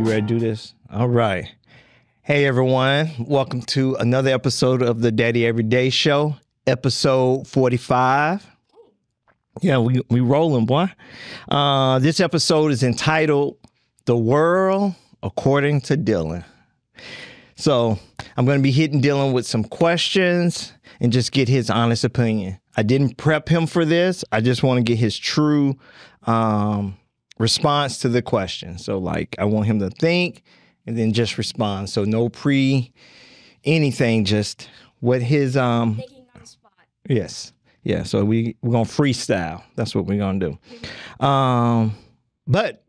You ready to do this? All right. Hey, everyone. Welcome to another episode of the Daddy Everyday Show, episode 45. Yeah, we rolling, boy. This episode is entitled The World According to Dylan. So I'm going to be hitting Dylan with some questions and just get his honest opinion. I didn't prep him for this. I just want to get his true response to the question. So like I want him to think and then just respond. So no anything, just what his Thinking on the spot. Yes. Yeah, so we're going to freestyle. That's what we're going to do. But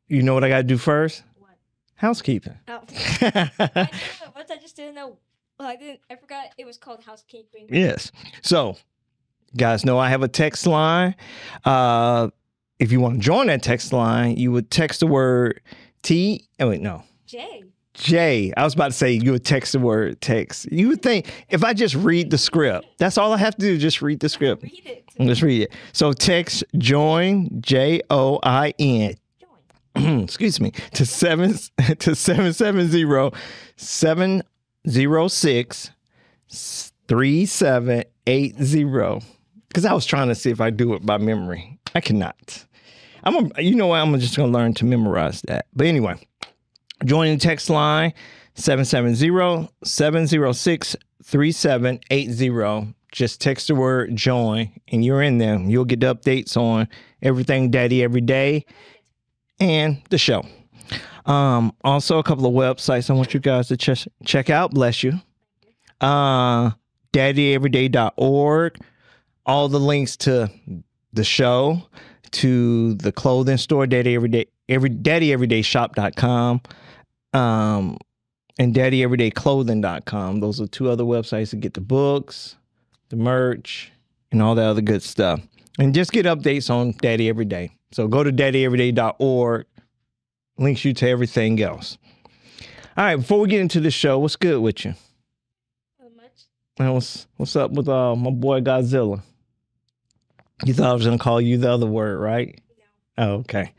you know what I got to do first? What? Housekeeping. Oh. I knew it once, I just didn't know. Well, I forgot it was called housekeeping. Yes. So, guys know I have a text line. If you want to join that text line, you would text the word J. I was about to say you would text the word text. You would think if I just read the script, that's all I have to do, just read the script. Read it. Let's read it. So text join, JOIN. Excuse me, to 770-706-3780. Because I was trying to see if I do it by memory. I cannot. You know what? I'm just going to learn to memorize that. But anyway, join the text line 770-706-3780. Just text the word join and you're in there. You'll get the updates on everything Daddy Every Day and the show. Also, a couple of websites I want you guys to check out. Bless you. DaddyEveryday.org. All the links to the show, to the clothing store, DaddyEverydayShop.com, and DaddyEverydayClothing.com. Those are two other websites to get the books, the merch, and all the other good stuff. And just get updates on Daddy Every Day. So go to DaddyEveryday.org. Links you to everything else. All right, before we get into the show, what's good with you? Not much. Man, what's up with my boy Godzilla? You thought I was going to call you the other word, right? No. Oh, okay.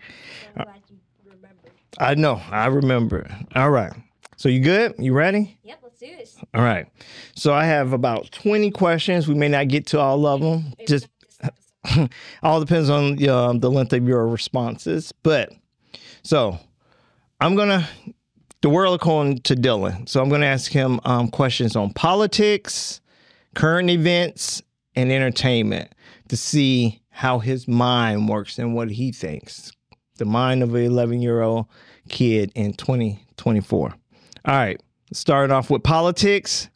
I'm glad you remembered. I know. I remember. All right. So you good? You ready? Yep, let's do this. All right. So I have about 20 questions. We may not get to all of them. Maybe Just not this episode. all depends on the length of your responses. But so the world according to Dylan. So I'm going to ask him questions on politics, current events, and entertainment to see how his mind works and what he thinks. The mind of an 11-year-old kid in 2024. All right, starting off with politics.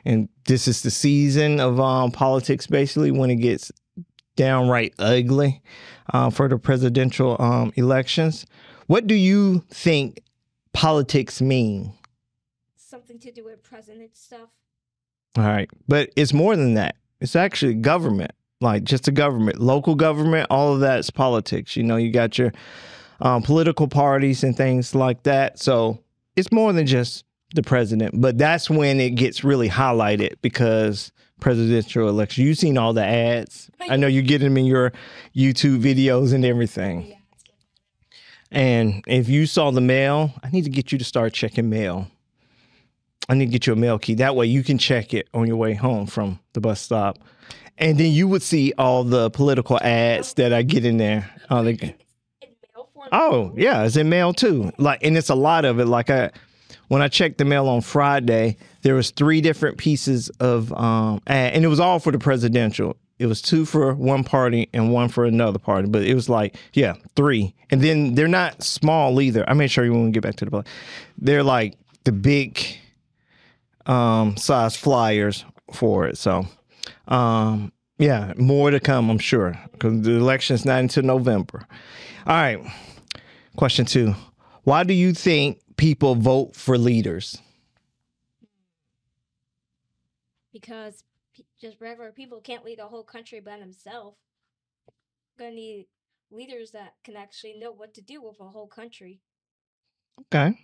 And this is the season of politics, basically, when it gets downright ugly for the presidential elections. What do you think politics mean? Something to do with president stuff. All right, but it's more than that. It's actually government. Like just the government, local government, all of that's politics. You know, you got your political parties and things like that. So it's more than just the president. But that's when it gets really highlighted because presidential election. You've seen all the ads. I know you get them in your YouTube videos and everything. Yeah. And if you saw the mail, I need to get you to start checking mail. I need to get you a mail key. That way you can check it on your way home from the bus stop. And then you would see all the political ads that I get in there. In mail form? Oh, yeah, it's in mail too. Like, and it's a lot of it. Like when I checked the mail on Friday, there was 3 different pieces of ad, and it was all for the presidential. It was 2 for one party and 1 for another party. But it was like, 3. And then they're not small either. I made sure you won't get back to the. They're like the big size flyers for it. So. Yeah, more to come, I'm sure, because the election's not until November. All right. Question 2. Why do you think people vote for leaders? Because just regular people can't lead a whole country by themselves. Gonna need leaders that can actually know what to do with a whole country. Okay.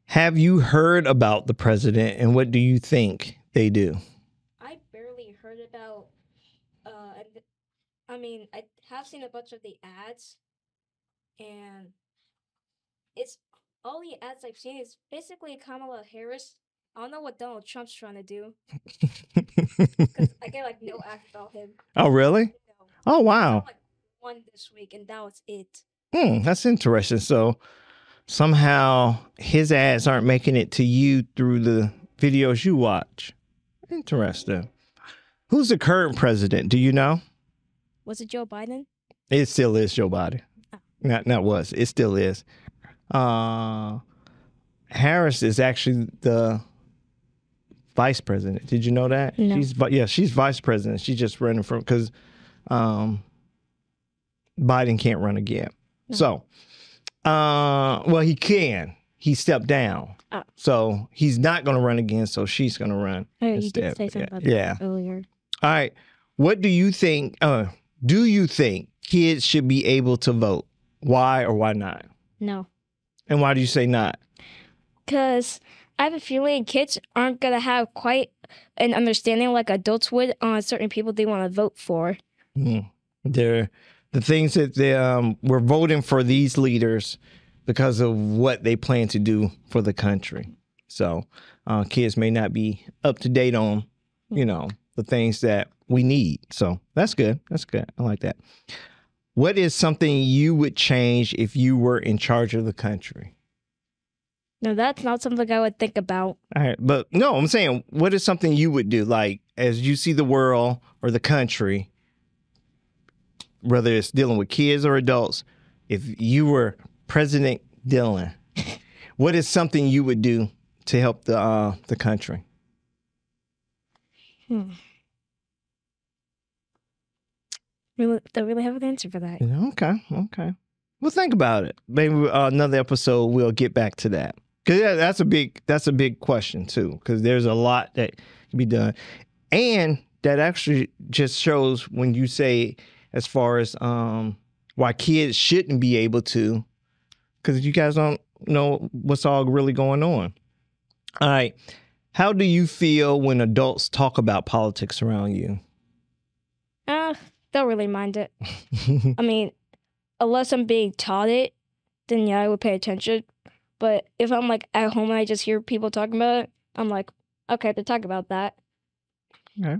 Have you heard about the president and what do you think they do? I barely heard about. I have seen a bunch of the ads, and it's all the ads I've seen is basically Kamala Harris. I don't know what Donald Trump's trying to do because I get like no act about him. Oh, really? No. Oh, I saw wow. like one this week, and that was it. That's interesting. So somehow his ads aren't making it to you through the videos you watch. Interesting. Who's the current president? Do you know? Was it Joe Biden? It still is Joe Biden. Oh. Not was. It still is. Harris is actually the vice president. Did you know that? No. She's vice president. She's just running from because Biden can't run again. No. So, well, he can. He stepped down. Oh. So he's not going to run again. So she's going to run. Oh, you instead. did say something about Yeah. that earlier. All right. What do you think? Do you think kids should be able to vote? Why or why not? No. And why do you say not? Because I have a feeling kids aren't going to have quite an understanding like adults would on certain people they want to vote for. They're the things that we're voting for these leaders because of what they plan to do for the country. So kids may not be up to date on, the things that we need. So that's good. That's good. I like that. What is something you would change if you were in charge of the country? No, that's not something I would think about. All right. But no, I'm saying, what is something you would do? Like, as you see the world or the country, whether it's dealing with kids or adults, if you were President Dylan, what is something you would do to help the country? Really, don't really have an answer for that. Okay. Well, think about it. Maybe another episode we'll get back to that. Because that's a big question too. Because there's a lot that can be done, and that actually just shows when you say as far as why kids shouldn't be able to, because you guys don't know what's all really going on. All right, how do you feel when adults talk about politics around you? Don't really mind it. I mean, unless I'm being taught it, then yeah, I would pay attention. But if I'm like at home and I just hear people talking about it, I'm like, okay, they're talking about that. Okay.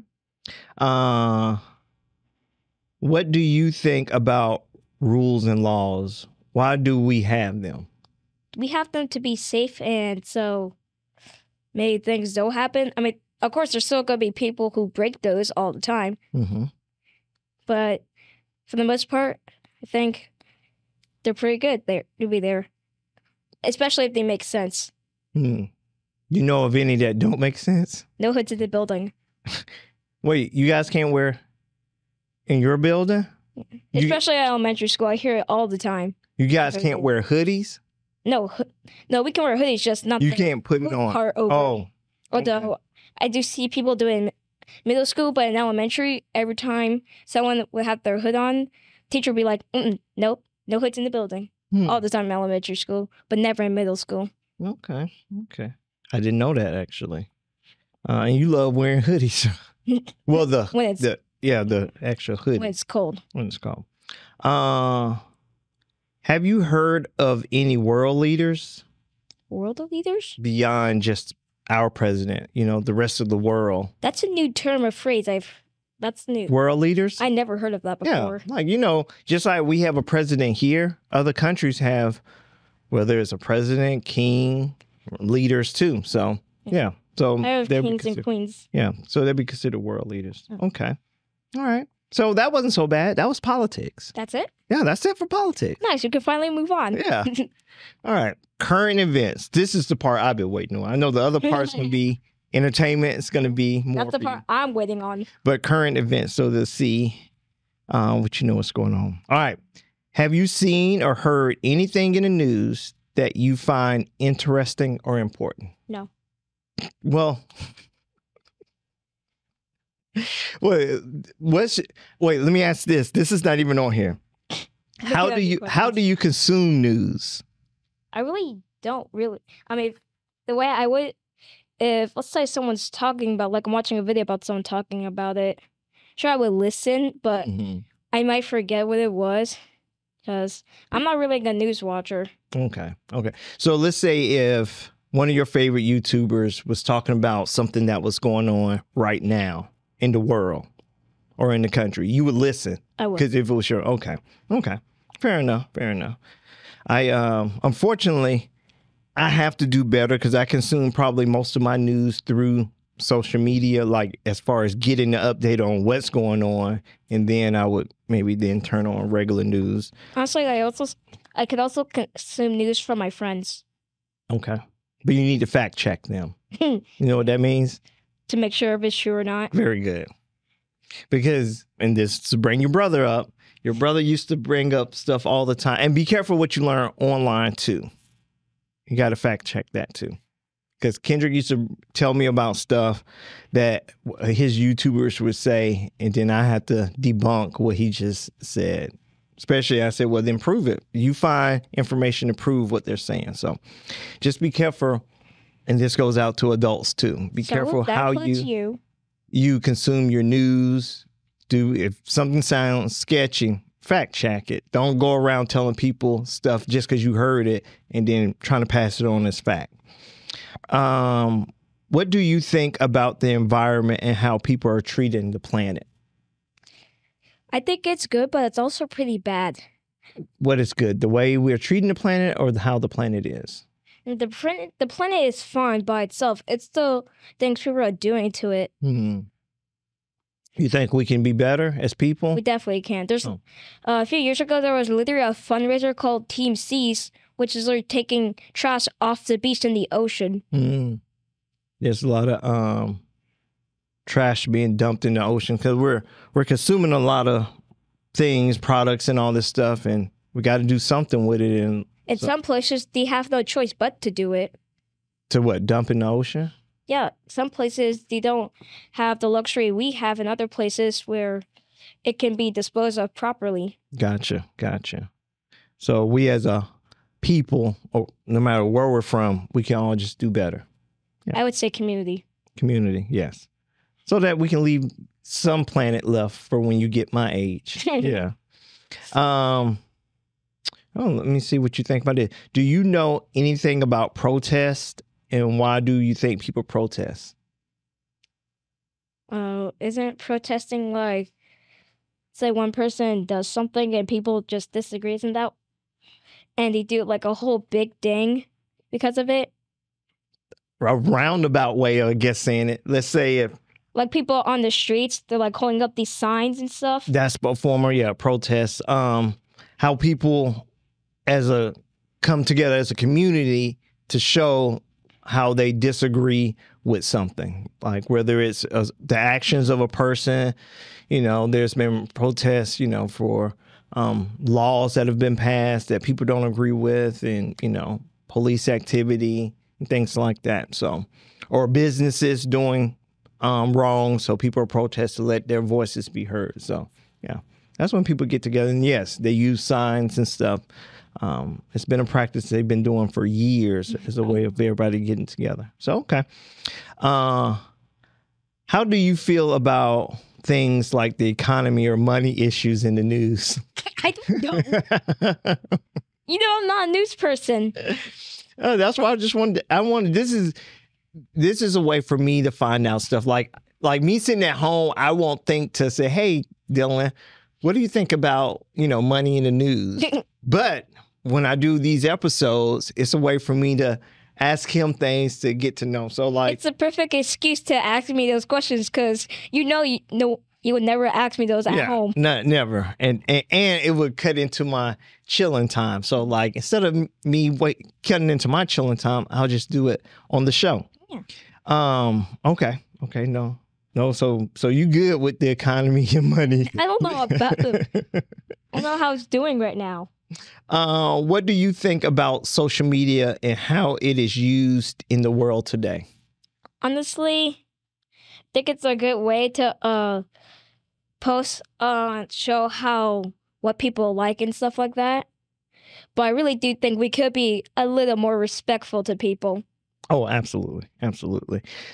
What do you think about rules and laws? Why do we have them? We have them to be safe, and so maybe things don't happen. I mean, of course, there's still going to be people who break those all the time. Mm-hmm. But for the most part, I think they're pretty good. They'll be there, especially if they make sense. You know of any that don't make sense? No hoods in the building. Wait, you guys can't wear in your building? Especially at elementary school. I hear it all the time. You guys can't wear hoodies? No, we can wear hoodies, just not You the can't put it on. part over. Oh. Although I do see people doing middle school, but in elementary, every time someone would have their hood on, teacher would be like, nope, no hoods in the building. All the time in elementary school, but never in middle school. Okay. I didn't know that, actually. And you love wearing hoodies. Well, the extra hoodie. When it's cold. When it's cold. Have you heard of any world leaders? World leaders? Beyond just our president, the rest of the world. That's a new term or phrase. That's new. World leaders? I never heard of that before. Yeah, like, just like we have a president here, other countries have, whether it's a president, king, leaders too. So, yeah. So I have kings and queens. Yeah. So they'd be considered world leaders. Oh. Okay. All right. So that wasn't so bad. That was politics. That's it? Yeah, that's it for politics. Nice. You can finally move on. Yeah. All right. Current events. This is the part I've been waiting on. I know the other part's going to be entertainment. It's going to be more. That's the part I'm waiting on. But current events, so to see what you know what's going on. All right. Have you seen or heard anything in the news that you find interesting or important? No. Well, wait, let me ask this. This is not even on here. How do you consume news? I really don't I mean, the way I would, if let's say someone's talking about, like I'm watching a video about someone talking about it, sure I would listen, but I might forget what it was. because I'm not really a news watcher. Okay. So let's say if one of your favorite YouTubers was talking about something that was going on right now in the world or in the country, you would listen. I would. Because if it was your okay. Fair enough. I unfortunately I have to do better because I consume probably most of my news through social media, like as far as getting the update on what's going on, and then I would maybe then turn on regular news. Honestly, I could also consume news from my friends. Okay. But you need to fact check them. You know what that means? To make sure if it's true or not. Very good. Because, and this to bring your brother up, your brother used to bring up stuff all the time. And be careful what you learn online too. You got to fact check that too. Because Kendrick used to tell me about stuff that his YouTubers would say, and then I had to debunk what he just said. Especially, I said, well, then prove it. You find information to prove what they're saying. So just be careful. And this goes out to adults too. Be careful how you consume your news. If something sounds sketchy, fact check it. Don't go around telling people stuff just because you heard it and then trying to pass it on as fact. What do you think about the environment and how people are treating the planet? I think it's good, but it's also pretty bad. What is good? The way we're treating the planet or how the planet is? The planet is fine by itself. It's the things people are doing to it. You think we can be better as people? We definitely can. There's a few years ago, there was literally a fundraiser called Team Seas, which is like taking trash off the beach in the ocean. There's a lot of trash being dumped in the ocean because we're consuming a lot of things, products, and all this stuff, and we got to do something with it. And in some places, they have no choice but to do it. To what? Dump in the ocean? Yeah, some places they don't have the luxury we have in other places where it can be disposed of properly. Gotcha. So we as a people, or no matter where we're from, we can all just do better. Yeah. I would say community. Community, yes. So that we can leave some planet left for when you get my age. Yeah. Let me see what you think about it. Do you know anything about protest and why do you think people protest? Isn't protesting like, say one person does something and people just disagrees in that, and they do like a whole big thing because of it? A roundabout way of saying it. Let's say if like people on the streets, they're like holding up these signs and stuff. That's a former, protest. How people come together as a community to show how they disagree with something, like whether it's the actions of a person. There's been protests, for laws that have been passed that people don't agree with, and police activity and things like that. So, or businesses doing wrong, so people are protesting to let their voices be heard. So, yeah, that's when people get together. And yes, they use signs and stuff. It's been a practice they've been doing for years as a way of everybody getting together. So, okay. How do you feel about things like the economy or money issues in the news? I don't know. I'm not a news person. That's why I just wanted, this is a way for me to find out stuff. Like me sitting at home, I won't think to say, hey, Dylan, what do you think about, money in the news? But when I do these episodes, it's a way for me to ask him things to get to know. So it's a perfect excuse to ask me those questions because you would never ask me those at home. No, never. And it would cut into my chilling time. So instead of me cutting into my chilling time, I'll just do it on the show. Yeah. Okay. No. So you good with the economy and money? I don't know about I don't know how it's doing right now. What do you think about social media and how it is used in the world today? Honestly, I think it's a good way to post, show what people like and stuff like that. But I really do think we could be a little more respectful to people. Oh, absolutely.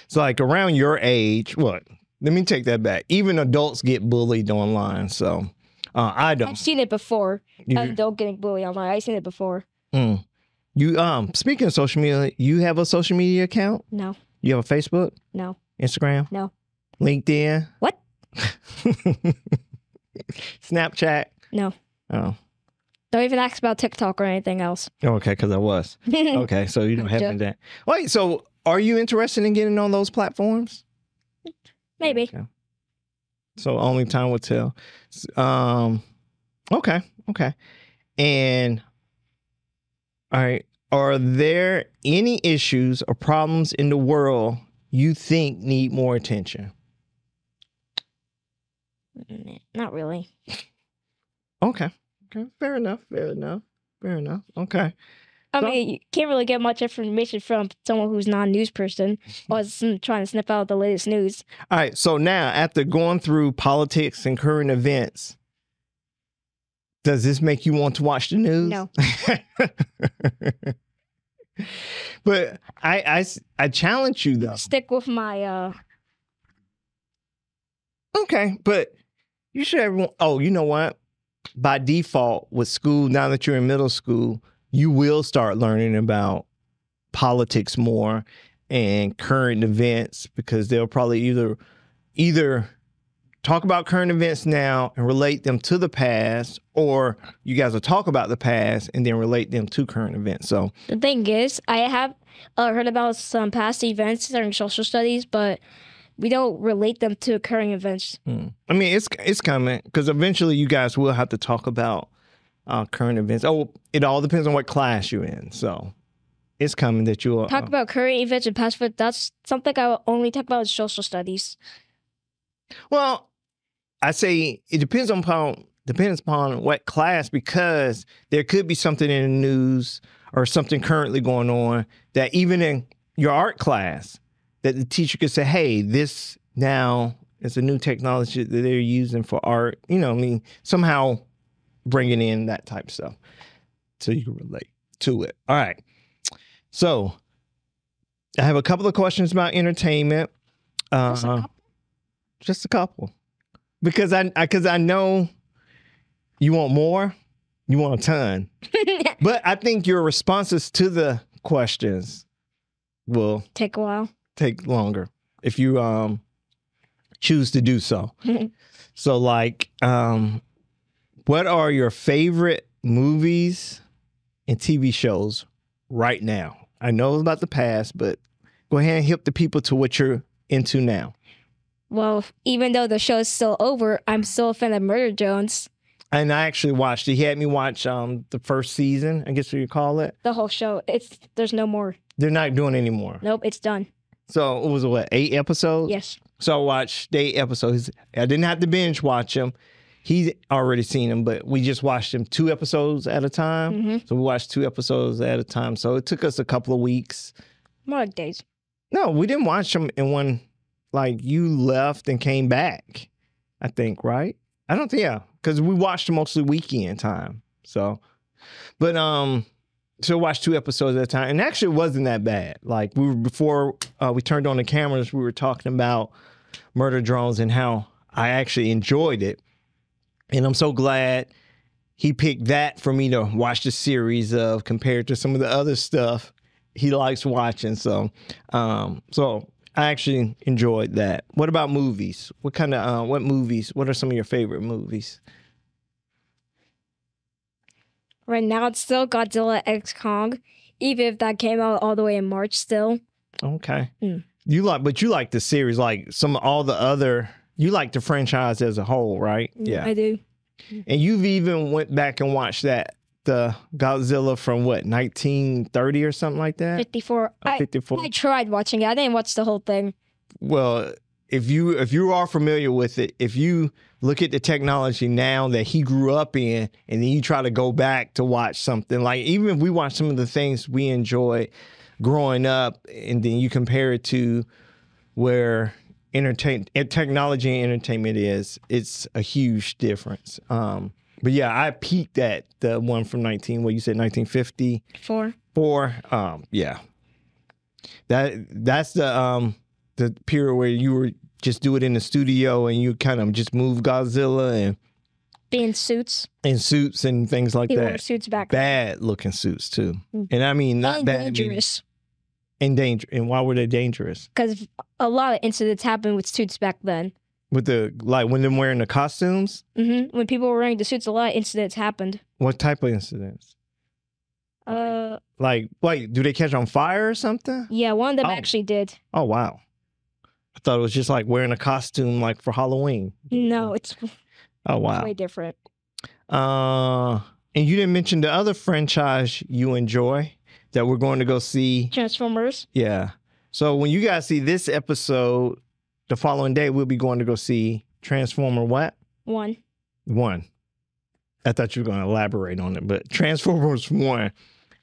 So around your age, let me take that back. Even adults get bullied online. So I don't. I've seen it before. You, Don't getting bullied online. I've seen it before. mm. You speaking of social media, you have a social media account? No, You have a Facebook, no, Instagram, no. LinkedIn, What? Snapchat? No. Oh, Don't even ask about TikTok or anything else. okay, because I was. Okay, so you don't have Sure. that. Wait, so are you interested in getting on those platforms? Maybe. Okay. So only time will tell. Okay. And all right, are there any issues or problems in the world you think need more attention? Not really. Okay. Fair enough. Okay. I So- mean, you can't really get much information from someone who's not a news person or is trying to sniff out the latest news. All right. So now, after going through politics and current events, does this make you want to watch the news? No. But I challenge you though. Stick with my Okay, but you should have. Oh, you know what? By default, with school, now that you're in middle school, you will start learning about politics more and current events because they'll probably either talk about current events now and relate them to the past, or you guys will talk about the past and then relate them to current events. So, The thing is, I have heard about some past events during social studies, but we don't relate them to occurring events. I mean, it's coming because eventually you guys will have to talk about current events. Oh, it all depends on what class you're in. So it's coming that you'll Talk about current events and past events. That's something I will only talk about in social studies. Well, I say it depends upon what class, because there could be something in the news or something currently going on that even in your art class that the teacher could say, hey, this now is a new technology that they're using for art. You know, I mean, somehow bringing in that type of stuff so you can relate to it. All right. So I have a couple of questions about entertainment. Just a couple. Because I know you want more, you want a ton. But I think your responses to the questions will Take a while. take longer if you choose to do so. So like what are your favorite movies and TV shows right now? I know about the past, but go ahead and hip the people to what you're into now. Well, even though the show is still over, I'm still a fan of Murder Jones. And I actually watched it. He had me watch the first season, I guess what you call it. The whole show. There's no more. They're not doing it anymore. Nope, it's done. So it was 8 episodes? Yes. So I watched 8 episodes. I didn't have to binge watch them. He's already seen them, but we just watched them 2 episodes at a time. Mm-hmm. So we watched 2 episodes at a time. So it took us a couple of weeks. More like days. No, we didn't watch them in one, like you left and came back, I think, right? I don't think, yeah, because we watched them mostly weekend time. So, but so watched 2 episodes at a time, and actually it wasn't that bad. Like before we turned on the cameras, we were talking about Murder Drones and how I actually enjoyed it, and I'm so glad he picked that for me to watch the series of compared to some of the other stuff he likes watching. So, so I actually enjoyed that. What about movies? What kind of what movies? What are some of your favorite movies? Right now, it's still Godzilla X Kong, even if that came out all the way in March still. Okay. Mm. You like the series, like all the other. You like the franchise as a whole, right? Yeah. I do. And you've even went back and watched the Godzilla from what, 1930 or something like that? 54. 54. I tried watching it. I didn't watch the whole thing. Well, if you are familiar with it, if you look at the technology now that he grew up in, and then you try to go back to watch something, like even if we watch some of the things we enjoyed growing up, and then you compare it to where technology and entertainment is, it's a huge difference. But yeah, I peaked at the one from 1954. 4. Yeah, that's the period where you were just do it in the studio and you kind of just move Godzilla, and Being suits. in suits and things like People wore that. suits back then. Bad looking suits too. Mm. And I mean not And bad. I mean, dangerous. and danger. And why were they dangerous? Because a lot of incidents happened with suits back then. With the like when them wearing the costumes? When people were wearing the suits, a lot of incidents happened. What type of incidents? Like, wait, do they catch on fire or something? Yeah, one of them Oh. actually did. Oh wow. I thought it was just like wearing a costume like for Halloween. No, it's Oh wow. way different. And you didn't mention the other franchise you enjoy that we're going to go see. Transformers. Yeah. So when you guys see this episode, the following day we'll be going to go see Transformer what? 1. 1. I thought you were going to elaborate on it, but Transformers 1.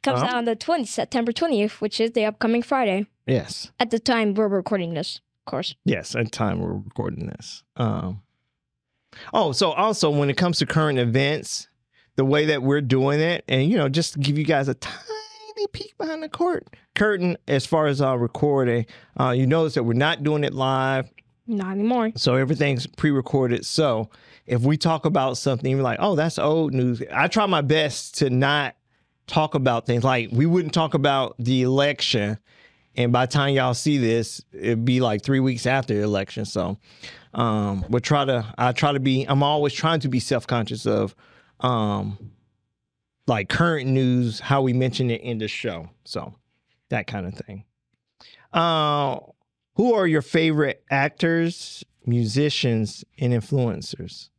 Comes out on the September 20th, which is the upcoming Friday. Yes. At the time we're recording this, of course. Yes, at the time we're recording this. So also when it comes to current events, the way that we're doing it, and just to give you guys a tiny peek behind the curtain as far as recording, you notice that we're not doing it live. Not anymore. So everything's pre-recorded. So if we talk about something, you're like, oh, that's old news. I try my best to not talk about things like we wouldn't talk about the election. And by the time y'all see this, it'd be like 3 weeks after the election. So I'm always trying to be self-conscious of like current news, how we mention it in the show. So that kind of thing. Who are your favorite actors, musicians, and influencers?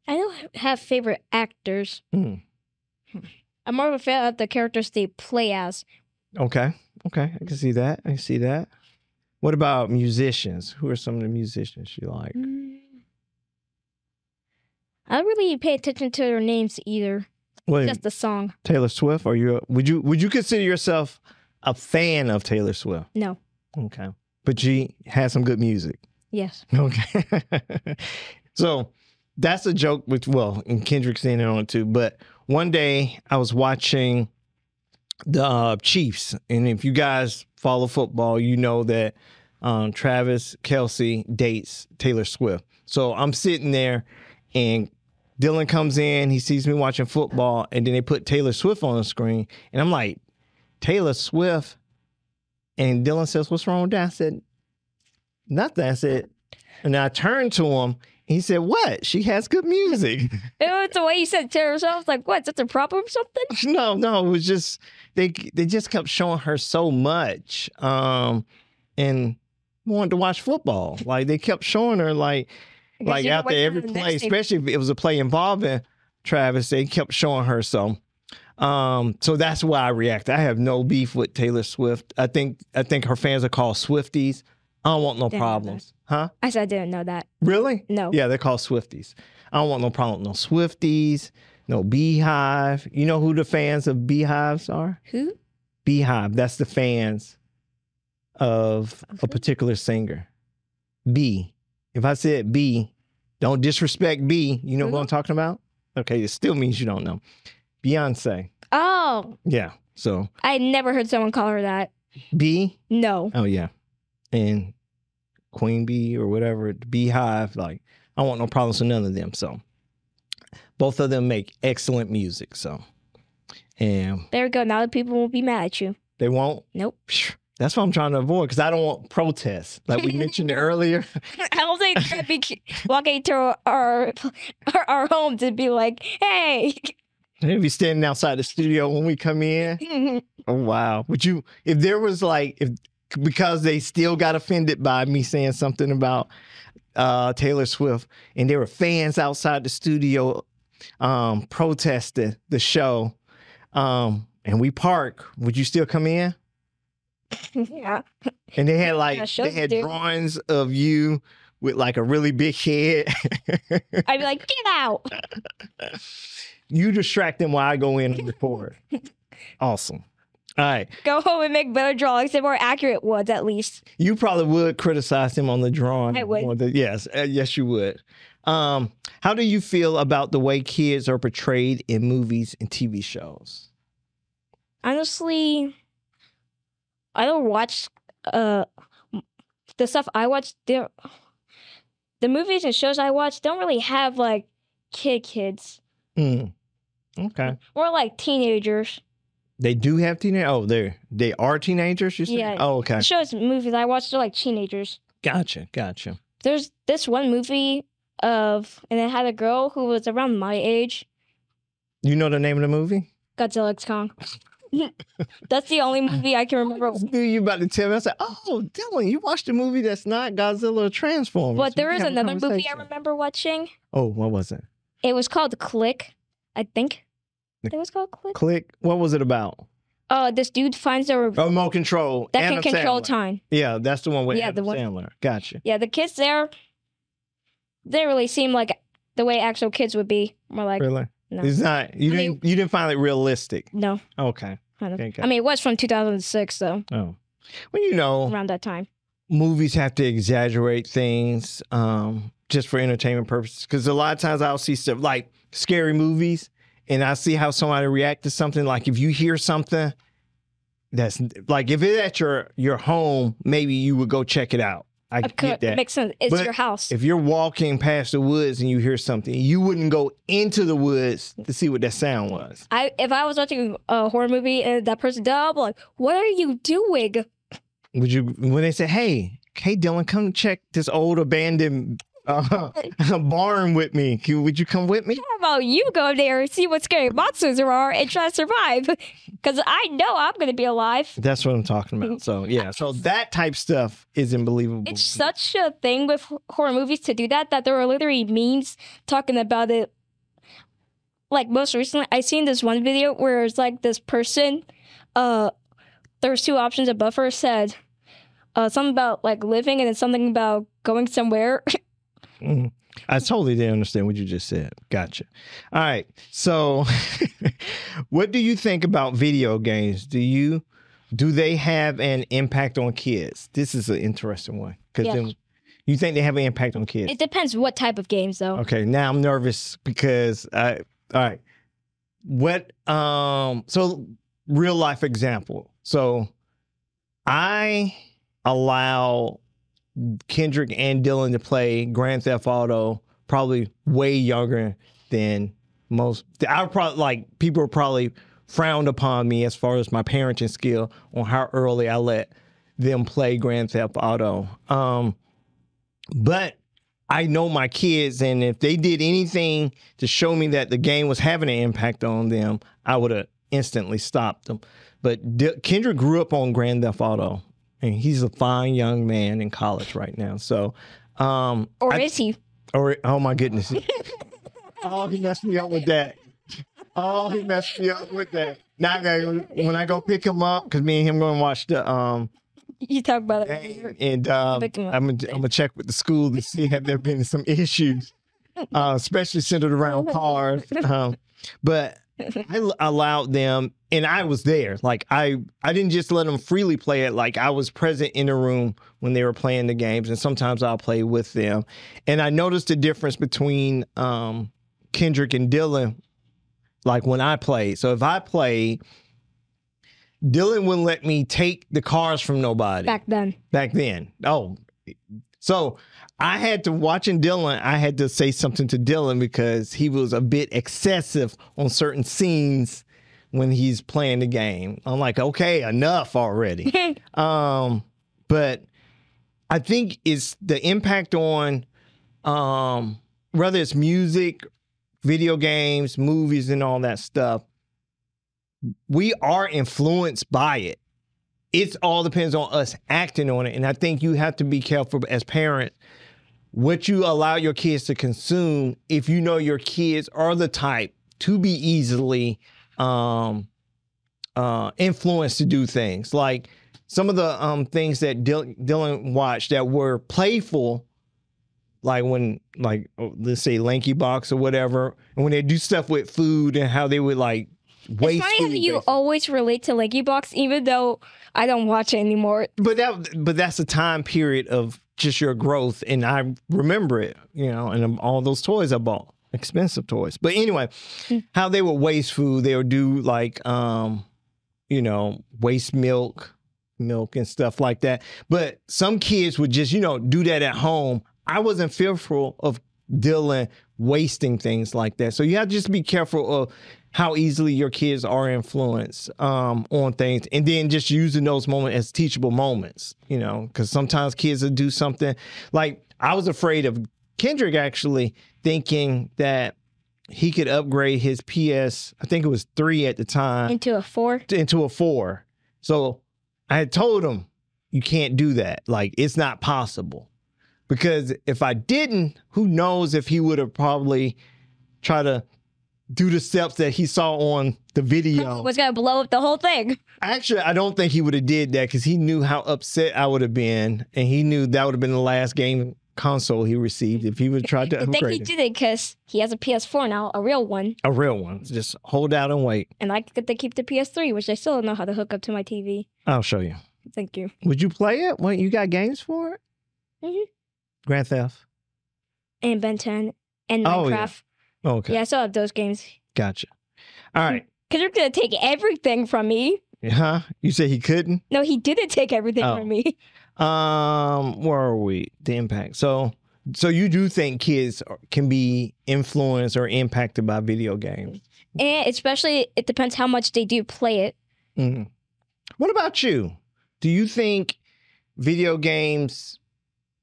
I don't have favorite actors. Mm. I'm more of a fan of the characters they play as. Okay. I can see that. What about musicians? Who are some of the musicians you like? I don't really pay attention to their names either. Wait, Just the song. Taylor Swift? Would you consider yourself a fan of Taylor Swift? No. Okay. But she has some good music. Yes. Okay. So that's a joke and Kendrick's in on it too. But one day I was watching the Chiefs. And if you guys follow football, you know that Travis Kelce dates Taylor Swift. So I'm sitting there and Dylan comes in, he sees me watching football, and then they put Taylor Swift on the screen. And I'm like, Taylor Swift? And Dylan says, what's wrong with that? I said, nothing. I said, and I turned to him. He said, what? She has good music. It's the way you said Taylor Swift. I was like, what? Is that a problem or something? No. It was just, they just kept showing her so much and wanted to watch football. Like, they kept showing her, like after every play, especially if it was a play involving Travis, they kept showing her. So that's why I react. I have no beef with Taylor Swift. I think her fans are called Swifties. I don't want no problems. Huh? I said I didn't know that. Really? No. Yeah, they're called Swifties. I don't want no problem with no Swifties, no Beehive. You know who the fans of Beehives are? Who? Beehive. That's the fans of a particular singer. B. If I said B, don't disrespect B. You know what I'm talking about? Okay, it still means you don't know. Beyonce. Oh. Yeah. So I never heard someone call her that. B? No. Oh, yeah. And Queen Bee or whatever, the Beehive, like, I don't want no problems with none of them. So both of them make excellent music. So, and there we go. Now the people won't be mad at you. they won't. Nope. That's what I'm trying to avoid because I don't want protests like we mentioned earlier. I don't think they'd be walking into our home to be like, hey. They'd be standing outside the studio when we come in. Oh, wow. Would you, if there was like, because they still got offended by me saying something about Taylor Swift and there were fans outside the studio protesting the show and we park, would you still come in? Yeah. And they had drawings of you with like a really big head. I'd be like, get out. You distract them while I go in and record. Awesome. All right. Go home and make better drawings and more accurate ones, at least. You probably would criticize him on the drawing. I would. Yes, you would. How do you feel about the way kids are portrayed in movies and TV shows? Honestly, I don't watch the stuff I watch. The movies and shows I watch don't really have like kids. Mm. Okay. We're like teenagers. They do have teenagers? Oh, they are teenagers, you said? Yeah. Oh, okay. The shows, movies I watched are like teenagers. Gotcha. There's this one movie and it had a girl who was around my age. You know the name of the movie? Godzilla X Kong. That's the only movie I can remember. I knew you about to tell me. I was like, oh, Dylan, you watched a movie that's not Godzilla or Transformers. But there We is can have a another movie I conversation. remember watching. Oh, what was it? It was called Click, I think. It was called Click. Click. What was it about? This dude finds a Remote control. that can Adam control Sandler. time. Yeah, that's the one with Yeah, Adam the one- Sandler. Gotcha. Yeah, the kids there, they really seem like the way actual kids would be. More like, Really? no. It's not. You I mean- didn't find it realistic. No. Okay. Kind of. Okay. I mean, it was from 2006, though, Oh. Well, you know, around that time. movies have to exaggerate things just for entertainment purposes. Because a lot of times I'll see stuff like scary movies, and I see how somebody react to something. Like if you hear something that's like if it's at your home, maybe you would go check it out. I get that. Makes sense. It's But your house. If you're walking past the woods and you hear something, you wouldn't go into the woods to see what that sound was. If I was watching a horror movie and that person died, I'll be like, what are you doing? Would you, when they say, hey Dylan, come check this old abandoned barn with me. Would you come with me? How about you go there and see what scary monsters there are and try to survive? Because I know I'm going to be alive. That's what I'm talking about. So yeah, so that type stuff is unbelievable. It's such a thing with horror movies to do that there are literally memes talking about it. Like most recently, I seen this one video where it's like this person, there's two options above her said something about like living and then something about going somewhere. I totally didn't understand what you just said. Gotcha. All right. So what do you think about video games? Do they have an impact on kids? This is an interesting one. Because you think they have an impact on kids? It depends what type of games though. Okay, now I'm nervous because all right. What so real life example. So I allow Kendrick and Dylan to play Grand Theft Auto probably way younger than most. I would probably like people are probably frowned upon me as far as my parenting skill on how early I let them play Grand Theft Auto. But I know my kids, and if they did anything to show me that the game was having an impact on them, I would have instantly stopped them. But Kendrick grew up on Grand Theft Auto, and he's a fine young man in college right now. So, Is he? Or oh my goodness, oh he messed me up with that. Oh, he messed me up with that. Now when I go pick him up, because me and him going to watch the You talk about it. and Pick him up. I'm gonna check with the school to see have there been some issues, especially centered around cars. But I allowed them, and I was there. Like I didn't just let them freely play it. Like I was present in the room when they were playing the games, and sometimes I'll play with them. And I noticed the difference between Kendrick and Dylan. Like when I played. So if I played, Dylan wouldn't let me take the cars from nobody. Back then. Oh, so I had to, watching Dylan, I had to say something to Dylan because he was a bit excessive on certain scenes when he's playing the game. I'm like, okay, enough already. But I think it's the impact on whether it's music, video games, movies, and all that stuff. We are influenced by it. It all depends on us acting on it. And I think you have to be careful as parents what you allow your kids to consume if you know your kids are the type to be easily influenced to do things. Like some of the things that Dylan watched that were playful, like when, like, let's say Lanky Box or whatever, and when they do stuff with food and how they would like waste It's funny food. how you basically. always relate to Lanky Box, even though I don't watch it anymore. But that's a time period of just your growth, and I remember it, you know, and all those toys I bought, expensive toys. But anyway, how they would waste food, they would do like, you know, waste milk and stuff like that. But some kids would just, you know, do that at home. I wasn't fearful of Dylan wasting things like that. So you have to just be careful of how easily your kids are influenced on things, and then just using those moments as teachable moments, you know, because sometimes kids will do something. Like, I was afraid of Kendrick actually thinking that he could upgrade his PS, I think it was 3 at the time. Into a 4? Into a 4. So I had told him, you can't do that. Like, it's not possible. Because if I didn't, who knows if he would have probably tried to do the steps that he saw on the video. Was going to blow up the whole thing. Actually, I don't think he would have did that because he knew how upset I would have been. And he knew that would have been the last game console he received if he would have tried to upgrade it. I think he did it because he has a PS4 now, a real one. A real one. Just hold out and wait. And I get to keep the PS3, which I still don't know how to hook up to my TV. I'll show you. Thank you. Would you play it? What, you got games for it? Mm-hmm. Grand Theft? And Ben 10 and Minecraft. Oh, okay. Yeah, I still have those games. Gotcha. All right. Because you're going to take everything from me. Huh? You said he couldn't? No, he didn't take everything from me. Where are we? The impact. So you do think kids can be influenced or impacted by video games? And especially, it depends how much they do play it. Mm-hmm. What about you? Do you think video games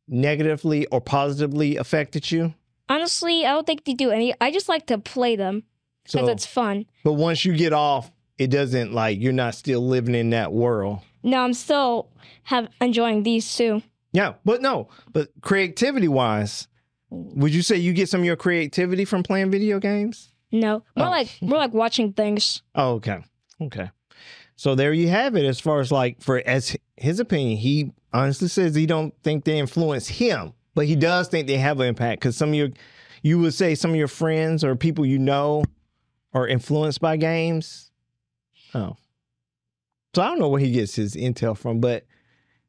negatively or positively affected you? Honestly, I don't think they do any. I just like to play them because it's fun. But once you get off, it doesn't, like, you're not still living in that world. No, I'm still enjoying these too. Yeah, but creativity-wise, would you say you get some of your creativity from playing video games? No, more like watching things. Oh, okay. So there you have it. As far as as his opinion, he honestly says he don't think they influence him, but he does think they have an impact because you would say some of your friends or people you know are influenced by games. Oh, so I don't know where he gets his intel from, but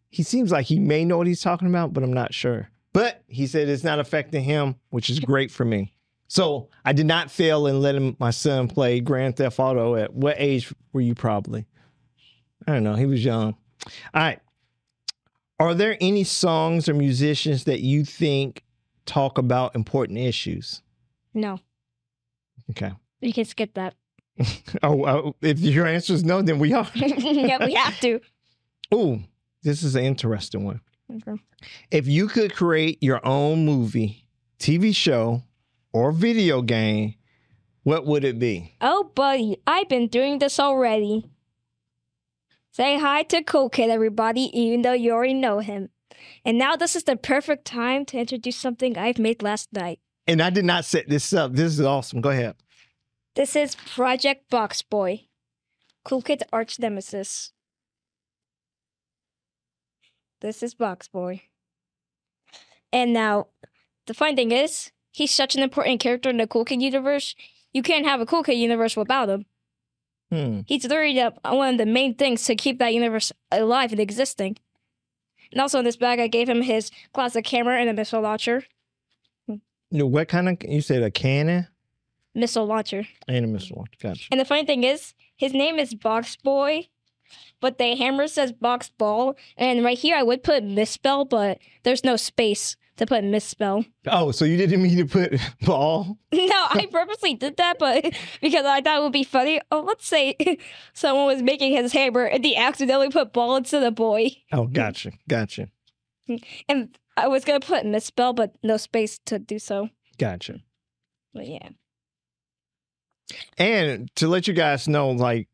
he seems like he may know what he's talking about, but I'm not sure. But he said it's not affecting him, which is great for me. So I did not fail in letting my son play Grand Theft Auto. At what age were you probably? I don't know. He was young. All right. Are there any songs or musicians that you think talk about important issues? No. Okay. You can skip that. If your answer is no, then we are. Yeah, we have to. Ooh, this is an interesting one. Okay. If you could create your own movie, TV show, or video game, what would it be? Oh, buddy, I've been doing this already. Say hi to Cool Kid, everybody, even though you already know him. And now this is the perfect time to introduce something I've made last night. And I did not set this up. This is awesome. Go ahead. This is Project Box Boy, Cool Kid's arch nemesis. This is Box Boy. And now, the fun thing is, he's such an important character in the Cool Kid universe. You can't have a Cool Kid universe without him. He's literally one of the main things to keep that universe alive and existing. And also in this bag, I gave him his classic camera and a missile launcher. What kind of, you said a cannon? Missile launcher. And a missile launcher, gotcha. And the funny thing is, his name is Box Boy, but the hammer says Box Ball. And right here, I would put misspell, but there's no space to put misspell. Oh, so you didn't mean to put ball? No, I purposely did that, but because I thought it would be funny. Oh, let's say someone was making his hammer and they accidentally put ball instead of boy. Oh, gotcha. And I was going to put misspell, but no space to do so. Gotcha. But yeah. And to let you guys know, like,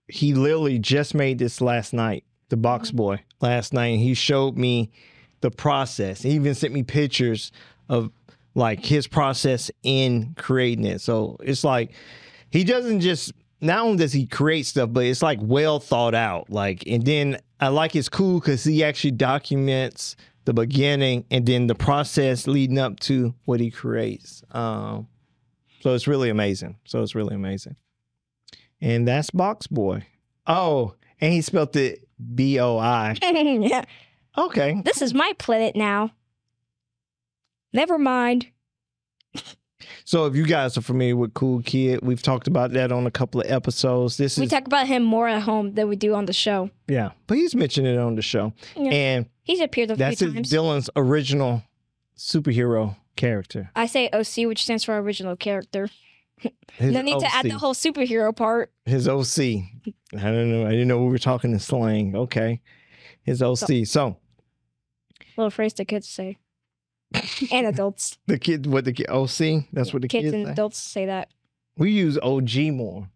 he literally just made this last night, the Box Boy, last night. And he showed me the process. He even sent me pictures of, like, his process in creating it. So it's like, he doesn't just, not only does he create stuff, but it's like well thought out. Like, and then I like it's cool because he actually documents the beginning and then the process leading up to what he creates. So it's really amazing. And that's Box Boy. Oh, and he spelled it B-O-I. Yeah. Okay. This is my planet now. Never mind. So if you guys are familiar with Cool Kid, we've talked about that on a couple of episodes. We talk about him more at home than we do on the show. Yeah, but he's mentioned it on the show. Yeah. And he's appeared a few times. That's Dylan's original superhero character? I say OC, which stands for original character. His No need to add the OC. whole superhero part. His OC. I don't know. I didn't know we were talking in slang. Okay. His OC. So Little phrase the kids say. And adults. the kid, what the kid, OC? That's what the Kids kids and say. adults say that. We use OG more.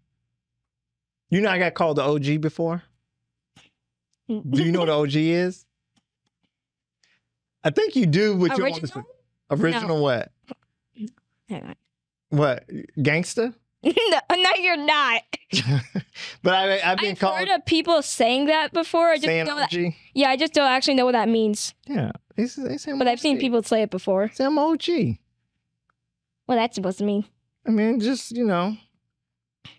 You know, I got called the OG before. Do you know what the OG is? I think you do. With Original? Original what? Hang on. What? Gangster? No, you're not. But I've been I've called heard of people saying that before. I just saying don't, OG. yeah, I just don't actually know what that means. Yeah. They say I'm But I've seen OG. people say it before. Say I'm OG. What that's supposed to mean? I mean, just, you know,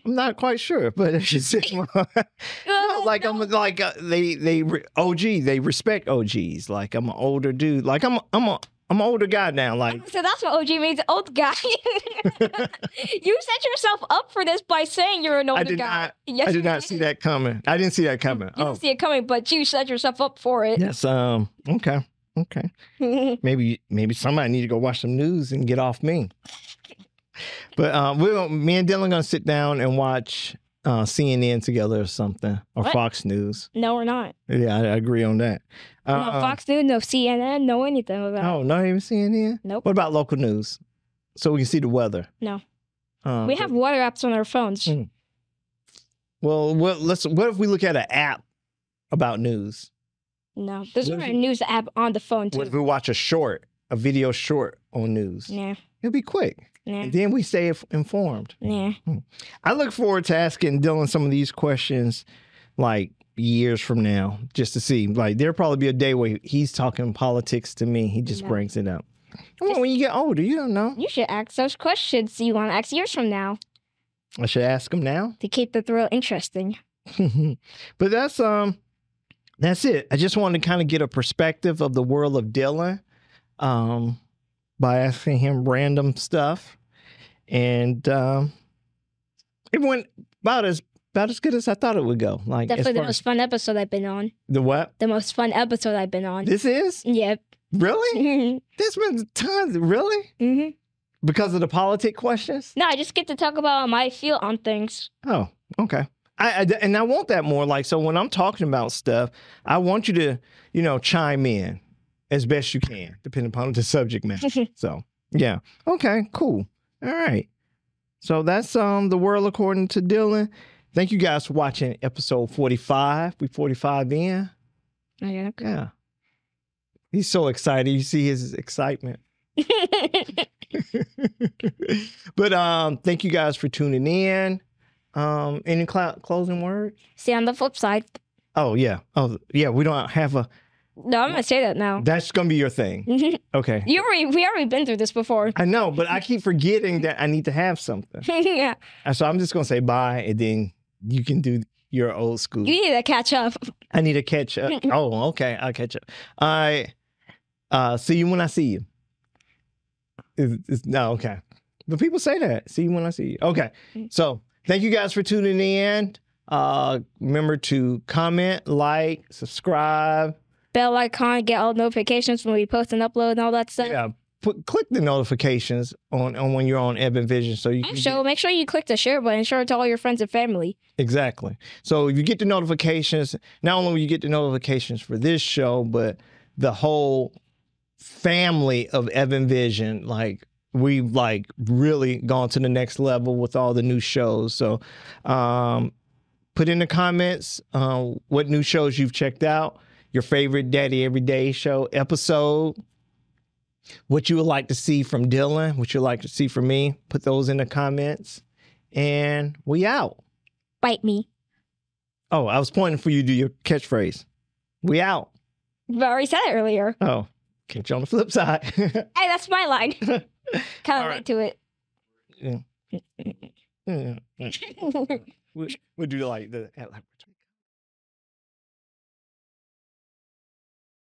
I'm not quite sure, but if you say, no, like I'm like OG, they respect OGs. Like I'm an older dude. Like I'm an older guy now. Like So that's what OG means, old guy. You set yourself up for this by saying you're an older I did guy. not. Yes, I you did not see that coming. I didn't see that coming. You Oh, didn't see it coming, but you set yourself up for it. yes. Okay. Maybe somebody need to go watch some news and get off me. But me and Dylan gonna sit down and watch CNN together or something, or What? Fox News. No, we're not. Yeah, I agree on that. No Fox News, no CNN, no anything about it. Oh, not even CNN. Nope. What about local news? So we can see the weather. No. We have weather apps on our phones. Mm. Well, what if we look at an app about news? No. There's What not if a news app on the phone, What if too. we watch a video short on news? Nah. It'll be quick. Nah. And then we stay informed. Nah. I look forward to asking Dylan some of these questions like years from now, just to see. Like there'll probably be a day where he's talking politics to me. He just No. brings it up. Well, when you get older, you don't know. You should ask those questions you want to ask years from now I should ask him now. to keep the thrill interesting. But that's it. I just wanted to kind of get a perspective of the world of Dylan by asking him random stuff. And it went about as good as I thought it would go. Like Definitely as the far most fun episode I've been on. the what? The most fun episode I've been on. This is? Yep. Really? hmm There's been tons. Really? Because of the politic questions? No, I just get to talk about my feel on things. Oh, okay. And I want that more. Like, so when I'm talking about stuff, I want you to, chime in as best you can, depending upon the subject matter. So, yeah. Okay, cool. All right. So that's the world according to Dylan. Thank you guys for watching episode 45. We 45 in. Okay. Yeah. He's so excited. You see his excitement. But thank you guys for tuning in. Any closing words? See, on the flip side. Oh yeah. We don't have a. No, I'm going to say that now. That's gonna be your thing. Okay. We already been through this before. I know, but I keep forgetting that I need to have something. Yeah. And so I'm just gonna say bye, and then you can do your old school. You need to catch up. I need to catch up. Oh, okay. I'll catch up. I see you when I see you. No, okay. But people say that. See you when I see you. Okay. So thank you guys for tuning in. Remember to comment, like, subscribe. Bell icon, get all notifications when we post and upload and all that stuff. Yeah. Click the notifications on when you're on Evan Vision so you can So make sure you click the share button. Share it to all your friends and family. Exactly. So you get the notifications. Not only will you get the notifications for this show, but the whole family of Evan Vision, like we've like really gone to the next level with all the new shows. So put in the comments what new shows you've checked out, your favorite Daddy Everyday show episode, what you would like to see from Dylan, what you'd like to see from me. Put those in the comments, and we out. Bite me. Oh, I was pointing for you to do your catchphrase. We out. I've already said it earlier. Oh, catch you on the flip side. Hey, that's my line. Kind of All late to it. Yeah. We'll do like the.